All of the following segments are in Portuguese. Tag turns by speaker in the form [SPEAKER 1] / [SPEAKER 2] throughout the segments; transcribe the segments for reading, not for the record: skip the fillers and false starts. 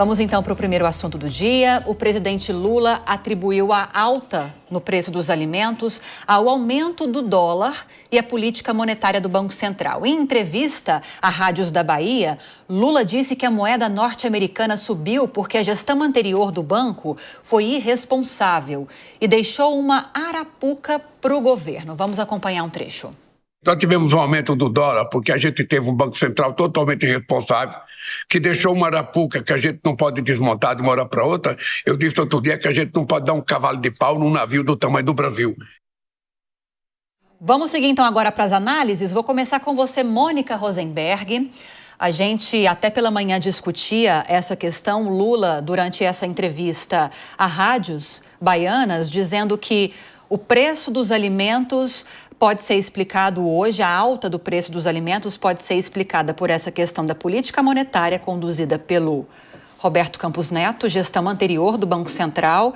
[SPEAKER 1] Vamos então para o primeiro assunto do dia. O presidente Lula atribuiu a alta no preço dos alimentos ao aumento do dólar e a política monetária do Banco Central. Em entrevista à Rádios da Bahia, Lula disse que a moeda norte-americana subiu porque a gestão anterior do banco foi irresponsável e deixou uma arapuca para o governo. Vamos acompanhar um trecho.
[SPEAKER 2] Nós tivemos um aumento do dólar porque a gente teve um Banco Central totalmente irresponsável, que deixou uma arapuca que a gente não pode desmontar de uma hora para outra. Eu disse outro dia que a gente não pode dar um cavalo de pau num navio do tamanho do Brasil.
[SPEAKER 1] Vamos seguir então agora para as análises. Vou começar com você, Mônica Rosenberg. A gente até pela manhã discutia essa questão. Lula, durante essa entrevista a rádios baianas, dizendo que o preço dos alimentos pode ser explicado hoje, a alta do preço dos alimentos pode ser explicada por essa questão da política monetária conduzida pelo Roberto Campos Neto, gestão anterior do Banco Central,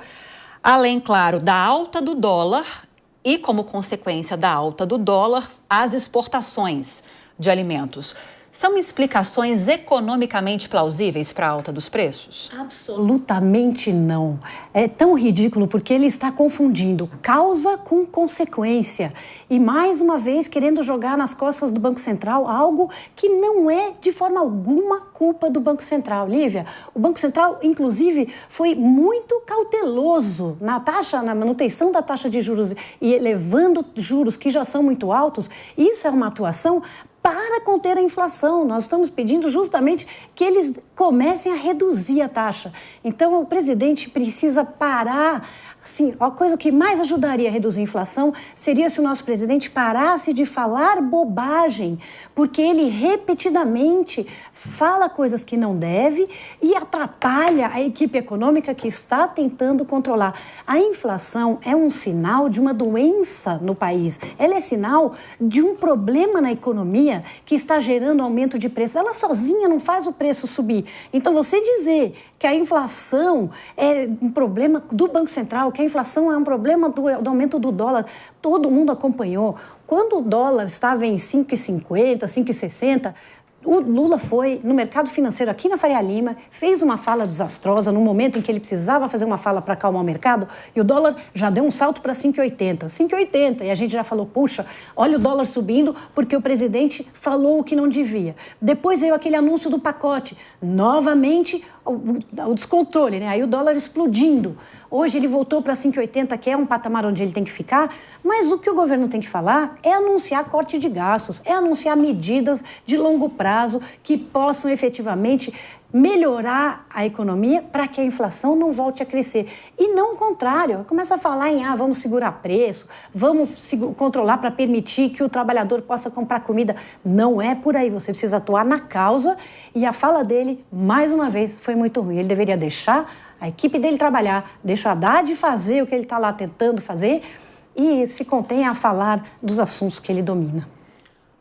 [SPEAKER 1] além, claro, da alta do dólar e, como consequência da alta do dólar, as exportações de alimentos. São explicações economicamente plausíveis para a alta dos preços?
[SPEAKER 3] Absolutamente não. É tão ridículo porque ele está confundindo causa com consequência. E, mais uma vez, querendo jogar nas costas do Banco Central algo que não é, de forma alguma, culpa do Banco Central. Lívia, o Banco Central, inclusive, foi muito cauteloso na manutenção da taxa de juros e elevando juros que já são muito altos. Isso é uma atuação para conter a inflação. Nós estamos pedindo justamente que eles comecem a reduzir a taxa. Então, o presidente precisa parar. Assim, a coisa que mais ajudaria a reduzir a inflação seria se o nosso presidente parasse de falar bobagem, porque ele repetidamente fala coisas que não deve e atrapalha a equipe econômica que está tentando controlar. A inflação é um sinal de uma doença no país. Ela é sinal de um problema na economia que está gerando aumento de preço. Ela sozinha não faz o preço subir. Então, você dizer que a inflação é um problema do Banco Central, que a inflação é um problema do aumento do dólar, todo mundo acompanhou. Quando o dólar estava em 5,50, 5,60, o Lula foi no mercado financeiro aqui na Faria Lima, fez uma fala desastrosa no momento em que ele precisava fazer uma fala para acalmar o mercado e o dólar já deu um salto para 5,80. 5,80 e a gente já falou, puxa, olha o dólar subindo porque o presidente falou o que não devia. Depois veio aquele anúncio do pacote, novamente o descontrole, né? Aí o dólar explodindo. Hoje ele voltou para 5,80, que é um patamar onde ele tem que ficar, mas o que o governo tem que falar é anunciar corte de gastos, é anunciar medidas de longo prazo que possam efetivamente melhorar a economia para que a inflação não volte a crescer. E não o contrário, começa a falar em vamos segurar preço, vamos controlar para permitir que o trabalhador possa comprar comida. Não é por aí, você precisa atuar na causa e a fala dele, mais uma vez, foi muito ruim. Ele deveria deixar a equipe dele trabalhar, deixa o Haddad fazer o que ele está lá tentando fazer e se contém a falar dos assuntos que ele domina.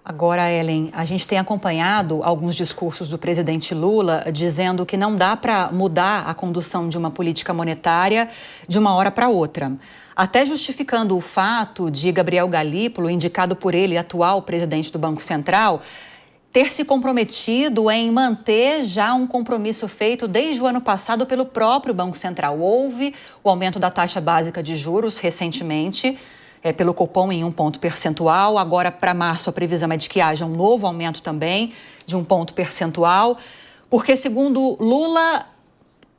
[SPEAKER 1] Agora, Ellen, a gente tem acompanhado alguns discursos do presidente Lula dizendo que não dá para mudar a condução de uma política monetária de uma hora para outra. Até justificando o fato de Gabriel Galípolo, indicado por ele, atual presidente do Banco Central, ter se comprometido em manter já um compromisso feito desde o ano passado pelo próprio Banco Central. Houve o aumento da taxa básica de juros recentemente, pelo Copom em 1 ponto percentual. Agora, para março, a previsão é de que haja um novo aumento também de 1 ponto percentual, porque, segundo Lula,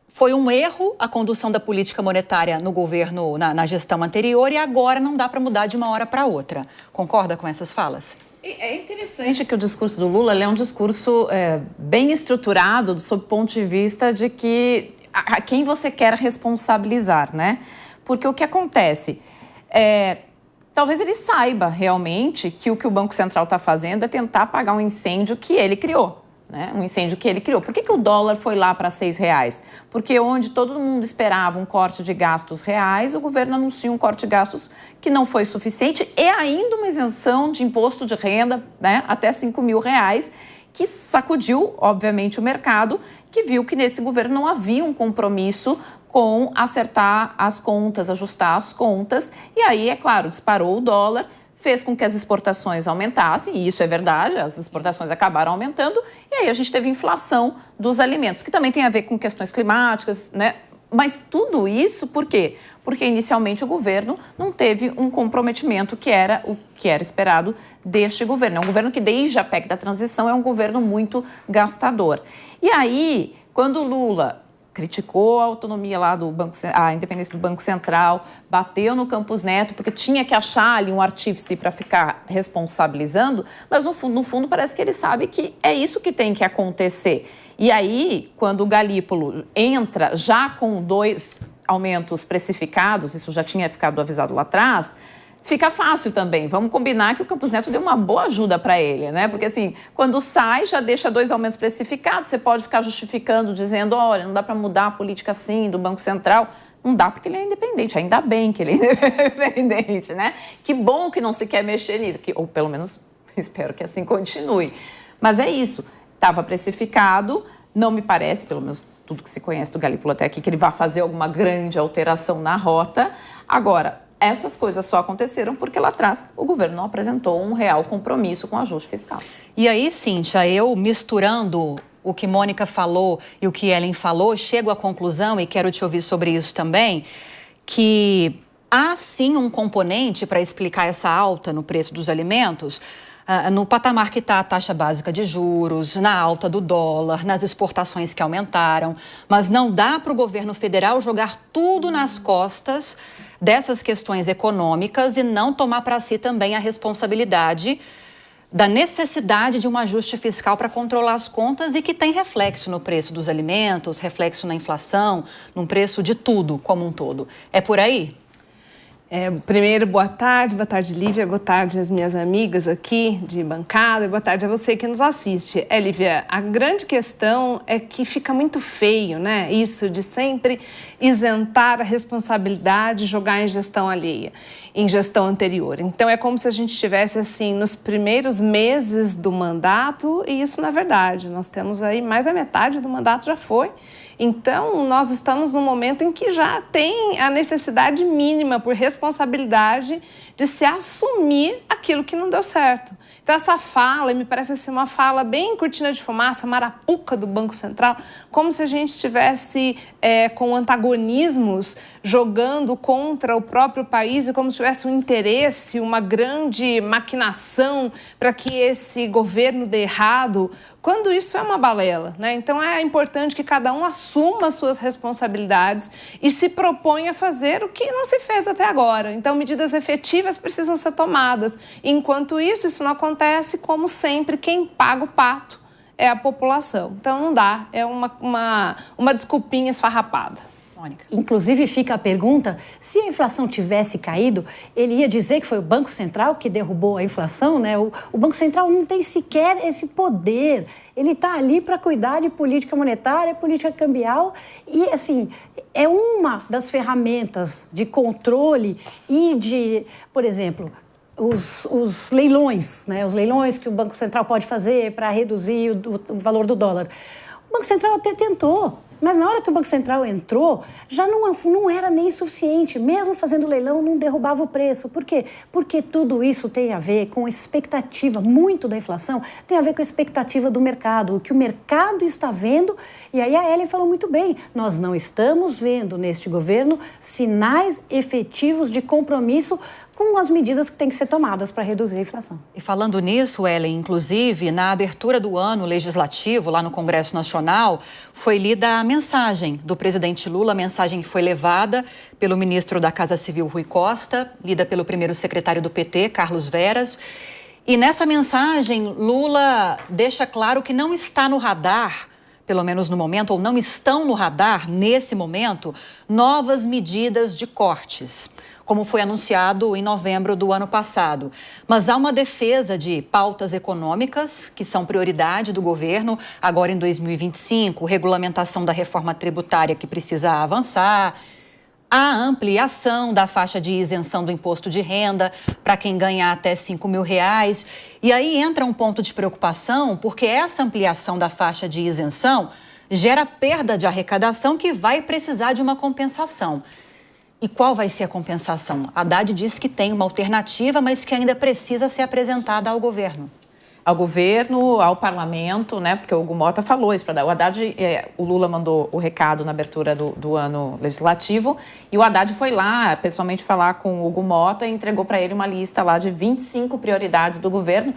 [SPEAKER 1] foi um erro a condução da política monetária no governo, na gestão anterior, e agora não dá para mudar de uma hora para outra. Concorda com essas falas?
[SPEAKER 4] É interessante que o discurso do Lula é um discurso bem estruturado sob o ponto de vista de que a quem você quer responsabilizar, né? Porque o que acontece talvez ele saiba realmente que o Banco Central está fazendo é tentar apagar um incêndio que ele criou. Né? Um incêndio que ele criou. Por que o dólar foi lá para R$6? Porque onde todo mundo esperava um corte de gastos reais, o governo anuncia um corte de gastos que não foi suficiente e ainda uma isenção de imposto de renda, né, até R$5.000, que sacudiu, obviamente, o mercado, que viu que nesse governo não havia um compromisso com acertar as contas, ajustar as contas, e aí, é claro, disparou o dólar, fez com que as exportações aumentassem, e isso é verdade, as exportações acabaram aumentando, e aí a gente teve inflação dos alimentos, que também tem a ver com questões climáticas, né? Mas tudo isso por quê? Porque inicialmente o governo não teve um comprometimento que era o que era esperado deste governo. É um governo que desde a PEC da transição é um governo muito gastador. E aí, quando o Lula criticou a autonomia lá do Banco, a independência do Banco Central, bateu no Campos Neto, porque tinha que achar ali um artífice para ficar responsabilizando, mas no fundo parece que ele sabe que é isso que tem que acontecer. E aí, quando o Galípolo entra já com 2 aumentos precificados, isso já tinha ficado avisado lá atrás, fica fácil também. Vamos combinar que o Campos Neto deu uma boa ajuda para ele, né? Porque assim, quando sai, já deixa 2 aumentos precificados, você pode ficar justificando, dizendo, olha, não dá para mudar a política assim do Banco Central. Não dá porque ele é independente, ainda bem que ele é independente, né? Que bom que não se quer mexer nisso, ou pelo menos espero que assim continue. Mas é isso, estava precificado, não me parece, pelo menos tudo que se conhece do Galípolo até aqui, que ele vai fazer alguma grande alteração na rota. Agora, essas coisas só aconteceram porque lá atrás o governo não apresentou um real compromisso com o ajuste fiscal.
[SPEAKER 1] E aí, Cíntia, eu misturando o que Mônica falou e o que Ellen falou, chego à conclusão, e quero te ouvir sobre isso também, que há sim um componente para explicar essa alta no preço dos alimentos, no patamar que está a taxa básica de juros, na alta do dólar, nas exportações que aumentaram, mas não dá para o governo federal jogar tudo nas costas dessas questões econômicas e não tomar para si também a responsabilidade da necessidade de um ajuste fiscal para controlar as contas e que tem reflexo no preço dos alimentos, reflexo na inflação, no preço de tudo como um todo. É por aí?
[SPEAKER 5] Primeiro, boa tarde Lívia, boa tarde às minhas amigas aqui de bancada e boa tarde a você que nos assiste. Lívia, a grande questão é que fica muito feio, né? Isso de sempre isentar a responsabilidade e jogar em gestão alheia, em gestão anterior. Então é como se a gente estivesse assim nos primeiros meses do mandato e isso não é verdade. Nós temos aí mais da metade do mandato já foi. Então, nós estamos num momento em que já tem a necessidade mínima por responsabilidade de se assumir aquilo que não deu certo. Então, essa fala, me parece assim, uma fala bem cortina de fumaça, marapuca do Banco Central, como se a gente estivesse com antagonismos jogando contra o próprio país e como se tivesse um interesse, uma grande maquinação para que esse governo dê errado, quando isso é uma balela, né? Então é importante que cada um assuma as suas responsabilidades e se proponha a fazer o que não se fez até agora. Então medidas efetivas precisam ser tomadas. Enquanto isso não acontece, como sempre, quem paga o pato é a população. Então não dá, é uma desculpinha esfarrapada.
[SPEAKER 3] Mônica. Inclusive fica a pergunta, se a inflação tivesse caído, ele ia dizer que foi o Banco Central que derrubou a inflação, né? O Banco Central não tem sequer esse poder, ele está ali para cuidar de política monetária, política cambial e, assim, é uma das ferramentas de controle e de, por exemplo, os leilões, né? Os leilões que o Banco Central pode fazer para reduzir o valor do dólar. O Banco Central até tentou. Mas na hora que o Banco Central entrou, já não era nem suficiente. Mesmo fazendo leilão, não derrubava o preço. Por quê? Porque tudo isso tem a ver com expectativa, muito da inflação, tem a ver com a expectativa do mercado, o que o mercado está vendo. E aí a Ellen falou muito bem, nós não estamos vendo neste governo sinais efetivos de compromisso com as medidas que têm que ser tomadas para reduzir a inflação.
[SPEAKER 1] E falando nisso, Ellen, inclusive, na abertura do ano legislativo, lá no Congresso Nacional, foi lida a mensagem do presidente Lula, a mensagem que foi levada pelo ministro da Casa Civil, Rui Costa, lida pelo primeiro secretário do PT, Carlos Veras. E nessa mensagem, Lula deixa claro que não está no radar, pelo menos no momento, ou não estão no radar, nesse momento, novas medidas de cortes, como foi anunciado em novembro do ano passado. Mas há uma defesa de pautas econômicas, que são prioridade do governo, agora em 2025, regulamentação da reforma tributária que precisa avançar, a ampliação da faixa de isenção do imposto de renda para quem ganha até R$5 mil. E aí entra um ponto de preocupação, porque essa ampliação da faixa de isenção gera perda de arrecadação que vai precisar de uma compensação. E qual vai ser a compensação? Haddad disse que tem uma alternativa, mas que ainda precisa ser apresentada ao governo.
[SPEAKER 4] Ao governo, ao parlamento, né? Porque o Hugo Mota falou isso para dar. O Haddad, o Lula mandou o recado na abertura do ano legislativo e o Haddad foi lá pessoalmente falar com o Hugo Mota e entregou para ele uma lista lá de 25 prioridades do governo,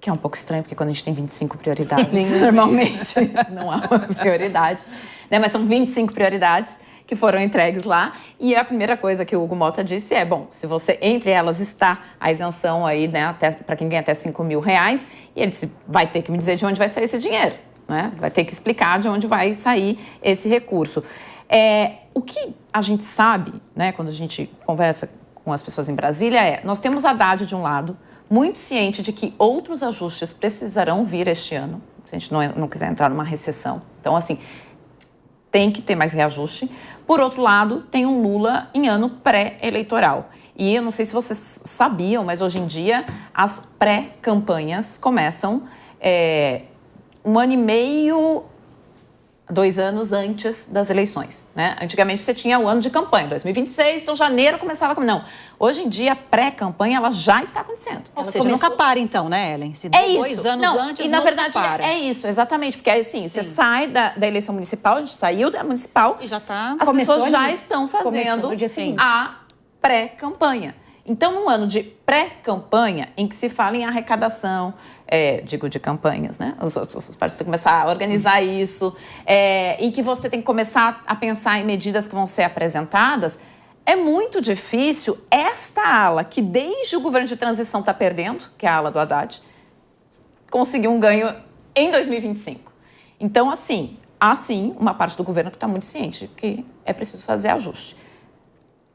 [SPEAKER 4] que é um pouco estranho, porque quando a gente tem 25 prioridades, normalmente não há uma prioridade, né? Mas são 25 prioridades que foram entregues lá, e a primeira coisa que o Hugo Mota disse é, bom, se você, entre elas está a isenção aí, né, para quem ganha até R$5.000, e ele disse, vai ter que me dizer de onde vai sair esse dinheiro, né? Vai ter que explicar de onde vai sair esse recurso. O que a gente sabe, né, quando a gente conversa com as pessoas em Brasília nós temos Haddad de um lado, muito ciente de que outros ajustes precisarão vir este ano, se a gente não quiser entrar numa recessão. Então, assim, tem que ter mais reajuste. Por outro lado, tem um Lula em ano pré-eleitoral. E eu não sei se vocês sabiam, mas hoje em dia as pré-campanhas começam 1 ano e meio, 2 anos antes das eleições, né? Antigamente você tinha o ano de campanha, 2026, então janeiro começava... Não, hoje em dia a pré-campanha ela já está acontecendo.
[SPEAKER 1] Ou seja, nunca para então, né, Ellen? Se
[SPEAKER 4] isso.
[SPEAKER 1] 2 anos antes,
[SPEAKER 4] e na verdade
[SPEAKER 1] para.
[SPEAKER 4] É isso, exatamente, porque assim, você sai da eleição municipal, a gente saiu da municipal
[SPEAKER 1] e já tá...
[SPEAKER 4] as pessoas já estão fazendo a pré-campanha. Então, num ano de pré-campanha, em que se fala em arrecadação, de campanhas, né? Os partidos têm que começar a organizar isso, em que você tem que começar a pensar em medidas que vão ser apresentadas, é muito difícil esta ala, que desde o governo de transição está perdendo, que é a ala do Haddad, conseguir um ganho em 2025. Então, assim, há sim uma parte do governo que está muito ciente que é preciso fazer ajuste.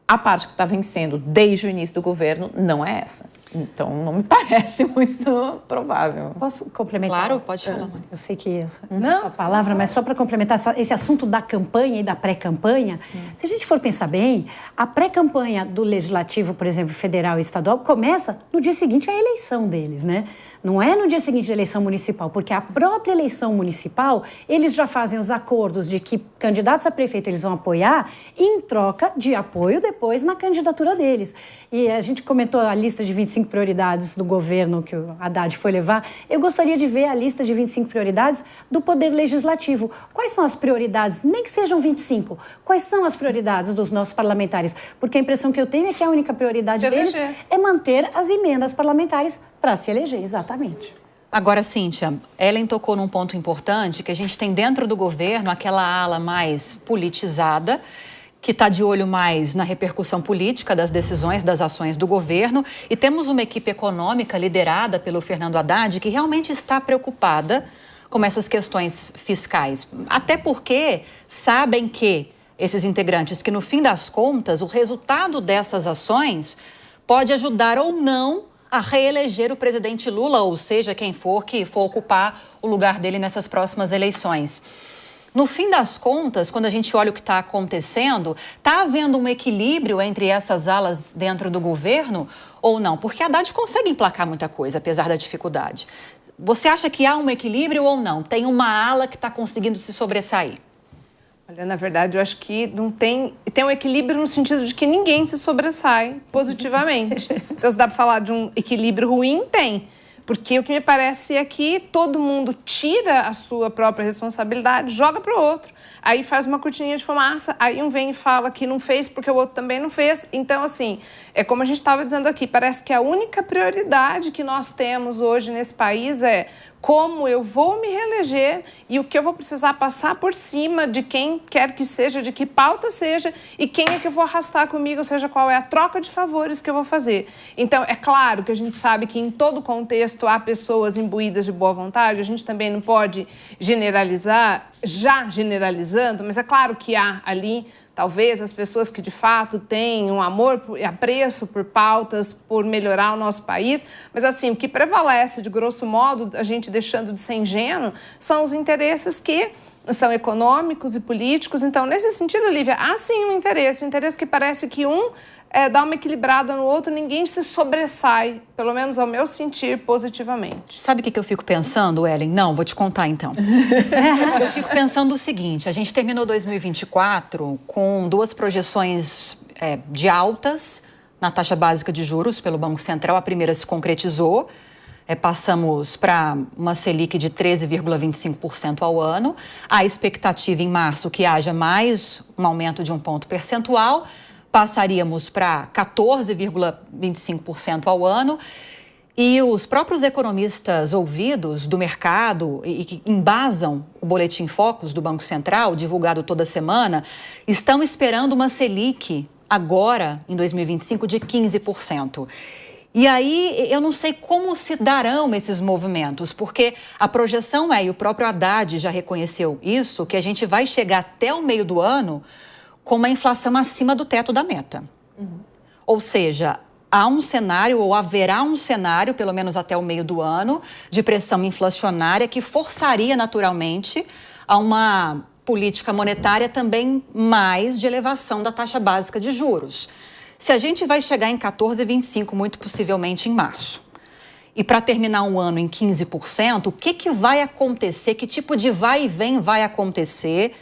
[SPEAKER 4] A parte que está vencendo desde o início do governo não é essa. Então, não me parece muito provável.
[SPEAKER 3] Posso complementar?
[SPEAKER 1] Claro, pode falar.
[SPEAKER 3] Eu sei que não é a palavra, mas só para complementar esse assunto da campanha e da pré-campanha, se a gente for pensar bem, a pré-campanha do Legislativo, por exemplo, federal e estadual, começa no dia seguinte à eleição deles, né? Não é no dia seguinte da eleição municipal, porque a própria eleição municipal, eles já fazem os acordos de que candidatos a prefeito eles vão apoiar em troca de apoio depois na candidatura deles. E a gente comentou a lista de 25 prioridades do governo que o Haddad foi levar. Eu gostaria de ver a lista de 25 prioridades do Poder Legislativo. Quais são as prioridades, nem que sejam 25, quais são as prioridades dos nossos parlamentares? Porque a impressão que eu tenho é que a única prioridade deles é manter as emendas parlamentares para se eleger, exatamente.
[SPEAKER 1] Agora, Cíntia, Ellen tocou num ponto importante que a gente tem dentro do governo aquela ala mais politizada, que está de olho mais na repercussão política das decisões, das ações do governo, e temos uma equipe econômica liderada pelo Fernando Haddad que realmente está preocupada com essas questões fiscais. Até porque sabem que esses integrantes, que no fim das contas, o resultado dessas ações pode ajudar ou não a reeleger o presidente Lula, ou seja, quem for que for ocupar o lugar dele nessas próximas eleições. No fim das contas, quando a gente olha o que está acontecendo, está havendo um equilíbrio entre essas alas dentro do governo ou não? Porque a Haddad consegue emplacar muita coisa, apesar da dificuldade. Você acha que há um equilíbrio ou não? Tem uma ala que está conseguindo se sobressair?
[SPEAKER 5] Olha, na verdade, eu acho que não tem um equilíbrio no sentido de que ninguém se sobressai positivamente. Então, se dá para falar de um equilíbrio ruim, tem. Porque o que me parece é que todo mundo tira a sua própria responsabilidade, joga para o outro. Aí faz uma cortininha de fumaça, aí um vem e fala que não fez porque o outro também não fez. Então, assim, é como a gente estava dizendo aqui, parece que a única prioridade que nós temos hoje nesse país é como eu vou me reeleger e o que eu vou precisar passar por cima de quem quer que seja, de que pauta seja e quem é que eu vou arrastar comigo, ou seja, qual é a troca de favores que eu vou fazer. Então, é claro que a gente sabe que em todo contexto há pessoas imbuídas de boa vontade, a gente também não pode generalizar, já generalizando, mas é claro que há ali talvez as pessoas que de fato têm um amor e apreço por pautas, por melhorar o nosso país, mas assim, o que prevalece, de grosso modo, a gente deixando de ser ingênuo, são os interesses que são econômicos e políticos. Então, nesse sentido, Lívia, há sim um interesse que parece que dá uma equilibrada no outro, ninguém se sobressai, pelo menos ao meu sentir, positivamente.
[SPEAKER 1] Sabe o que eu fico pensando, Ellen? Não, vou te contar então. Eu fico pensando o seguinte, a gente terminou 2024 com 2 projeções de altas na taxa básica de juros pelo Banco Central. A primeira se concretizou, passamos para uma Selic de 13,25% ao ano. A expectativa em março que haja mais um aumento de 1 ponto percentual, passaríamos para 14,25% ao ano. E os próprios economistas ouvidos do mercado e que embasam o Boletim Focus do Banco Central, divulgado toda semana, estão esperando uma Selic agora, em 2025, de 15%. E aí, eu não sei como se darão esses movimentos, porque a projeção e o próprio Haddad já reconheceu isso, que a gente vai chegar até o meio do ano com uma inflação acima do teto da meta. Ou seja, há um cenário, ou haverá um cenário, pelo menos até o meio do ano, de pressão inflacionária que forçaria naturalmente a uma política monetária também mais de elevação da taxa básica de juros. Se a gente vai chegar em 14,25%, muito possivelmente em março, e para terminar um ano em 15%, o que vai acontecer? Que tipo de vai e vem vai acontecer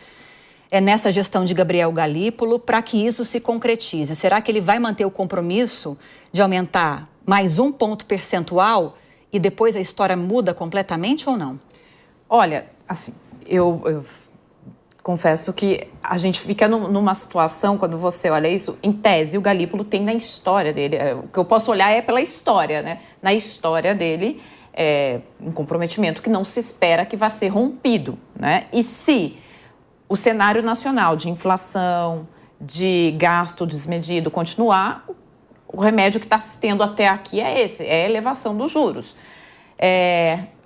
[SPEAKER 1] nessa gestão de Gabriel Galípolo para que isso se concretize? Será que ele vai manter o compromisso de aumentar mais 1 ponto percentual e depois a história muda completamente ou não?
[SPEAKER 4] Olha, assim, eu confesso que a gente fica numa situação, quando você olha isso, em tese, o Galípolo tem na história dele, o que eu posso olhar é pela história, né? Na história dele, um comprometimento que não se espera que vá ser rompido, né? E se o cenário nacional de inflação, de gasto desmedido continuar, o remédio que está se tendo até aqui é esse, é a elevação dos juros.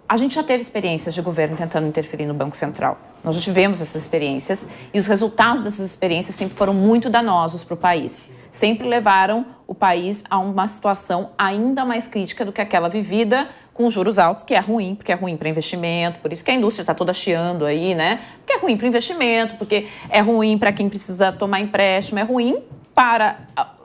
[SPEAKER 4] A gente já teve experiências de governo tentando interferir no Banco Central. Nós já tivemos essas experiências e os resultados dessas experiências sempre foram muito danosos para o país. Sempre levaram o país a uma situação ainda mais crítica do que aquela vivida com juros altos, que é ruim, porque é ruim para investimento, por isso que a indústria está toda chiando aí, né? Porque é ruim para investimento, porque é ruim para quem precisa tomar empréstimo, é ruim para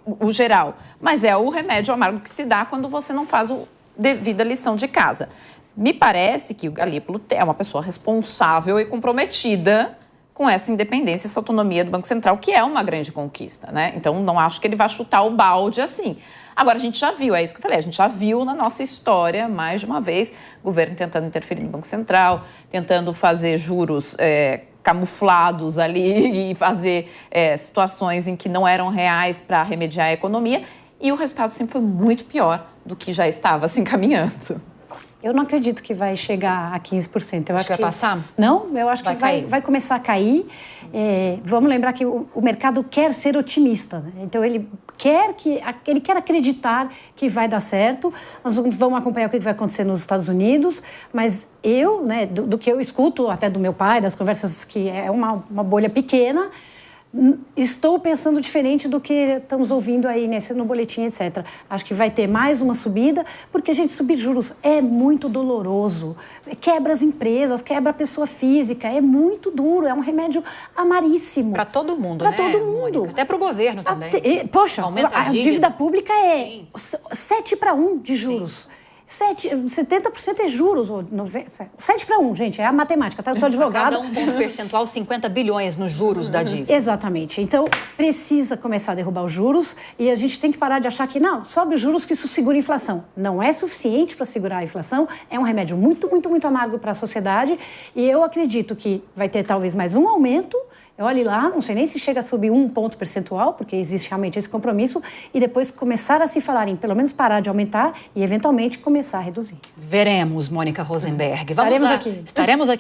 [SPEAKER 4] o geral. Mas é o remédio amargo que se dá quando você não faz a devida lição de casa. Me parece que o Galípolo é uma pessoa responsável e comprometida com essa independência, essa autonomia do Banco Central, que é uma grande conquista, né? Então, não acho que ele vai chutar o balde assim. Agora, a gente já viu, é isso que eu falei, a gente já viu na nossa história, mais de uma vez, o governo tentando interferir no Banco Central, tentando fazer juros camuflados ali e fazer situações em que não eram reais para remediar a economia, e o resultado sempre foi muito pior do que já estava se encaminhando.
[SPEAKER 3] Eu não acredito que vai chegar a 15%. Eu acho
[SPEAKER 1] que vai passar?
[SPEAKER 3] Não, eu acho que vai começar a cair. Vamos lembrar que o mercado quer ser otimista, né? Então, ele quer acreditar que vai dar certo. Nós vamos acompanhar o que vai acontecer nos Estados Unidos, mas eu, né, do que eu escuto até do meu pai, das conversas, que é uma bolha pequena, estou pensando diferente do que estamos ouvindo aí no boletim, etc. Acho que vai ter mais uma subida, porque, gente, subir juros é muito doloroso. Quebra as empresas, quebra a pessoa física, é muito duro, é um remédio amaríssimo.
[SPEAKER 1] Para todo mundo,
[SPEAKER 3] né?
[SPEAKER 1] Para todo mundo. Mônica, até para o governo também.
[SPEAKER 3] Poxa, a dívida pública é 7-1 de juros. 70% é juros, 7-1, gente, é a matemática, tá? Eu sou advogada.
[SPEAKER 1] Cada 1 ponto percentual, 50 bilhões nos juros da dívida.
[SPEAKER 3] Exatamente. Então, precisa começar a derrubar os juros e a gente tem que parar de achar que, não, sobe os juros que isso segura a inflação. Não é suficiente para segurar a inflação, é um remédio muito, muito, muito amargo para a sociedade e eu acredito que vai ter talvez mais um aumento. Olhe lá, não sei nem se chega a subir 1 ponto percentual, porque existe realmente esse compromisso, e depois começar a se falar em pelo menos parar de aumentar e, eventualmente, começar a reduzir.
[SPEAKER 1] Veremos, Mônica Rosenberg.
[SPEAKER 3] Estaremos aqui.